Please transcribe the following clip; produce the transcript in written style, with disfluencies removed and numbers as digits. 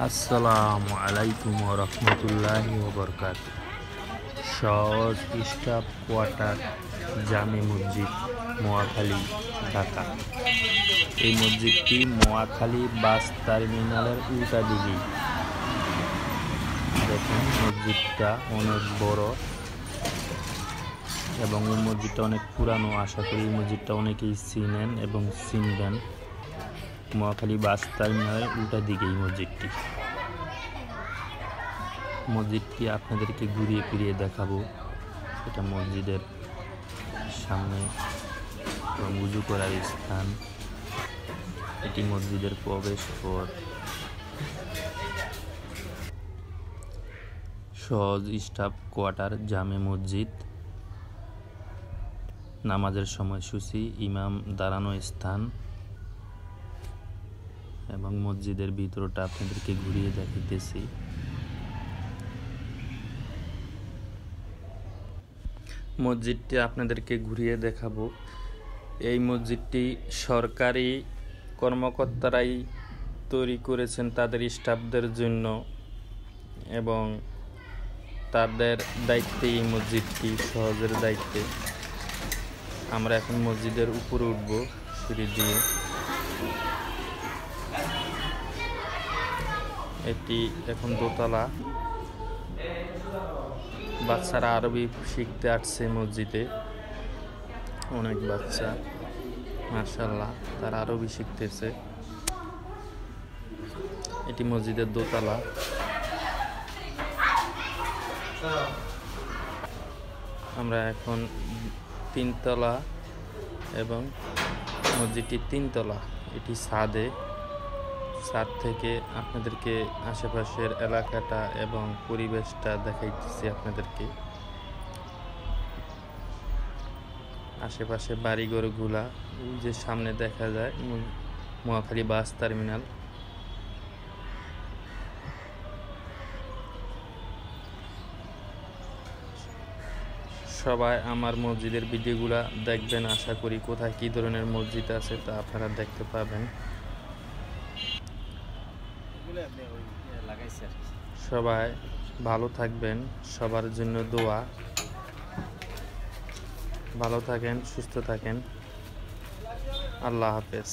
আসসালামু আলাইকুম রহমতুল্লাহি ওবরকাতুহ। সহজ স্টাফ কোয়ার্টার জামে মসজিদ, মোয়াখালী, ঢাকা। এই মসজিদটি মোয়াখালী বাস টার্মিনালের উল্টা দিকেই। দেখেন মসজিদটা অনেক বড় এবং এই মসজিদটা অনেক পুরানো। আশা করি এই মসজিদটা অনেকেই চিনেন এবং চিনবেন। মোয়াখালী বাস টার্মিনালের উল্টা দিকে এই মসজিদটি আপনাদেরকে ঘুরিয়ে ফিরিয়ে দেখাবো। এটা মসজিদের সামনে উজু করার স্থান। এটি মসজিদের প্রবেশ পথ। সহজ স্টাফ কোয়ার্টার জামে মসজিদ। নামাজের সময়সূচি, ইমাম দাঁড়ানো স্থান এবং মসজিদের ভিতরটা আপনাদেরকে ঘুরিয়ে দেখাইতেছি। মসজিদটি আপনাদেরকে ঘুরিয়ে দেখাবো। এই মসজিদটি সরকারি কর্মকর্তারাই তৈরি করেছেন তাদের স্টাফদের জন্য এবং তাদের দায়িত্বে এই মসজিদটি, সহজের দায়িত্বে। আমরা এখন মসজিদের উপরে উঠব সিঁড়ি দিয়ে। এটি এখন দোতলা। বাচ্চারা আরবি শিখতে আসছে মসজিদে। অনেক বাচ্চা, মাশাআল্লাহ, তারা আরবি শিখতেছে। এটি মসজিদের দোতলা। আমরা এখন তিনতলা এবং মসজিদটি তিনতলা। এটি ছাদে। ছাদ থেকে আপনাদেরকে আশেপাশের এলাকাটা এবং পরিবেশটা দেখাইতেছি আপনাদেরকে। আশেপাশে বাড়িঘরগুলা ওই যে সামনে দেখা যায় মোয়াখালী বাস টার্মিনাল। সবাই আমার মসজিদের ভিডিওগুলা দেখবেন। আশা করি কোথায় কী ধরনের মসজিদ আছে তা আপনারা দেখতে পাবেন। সবাই ভালো থাকবেন, সবার জন্য দোয়া। ভালো থাকেন, সুস্থ থাকেন। আল্লাহ হাফেজ।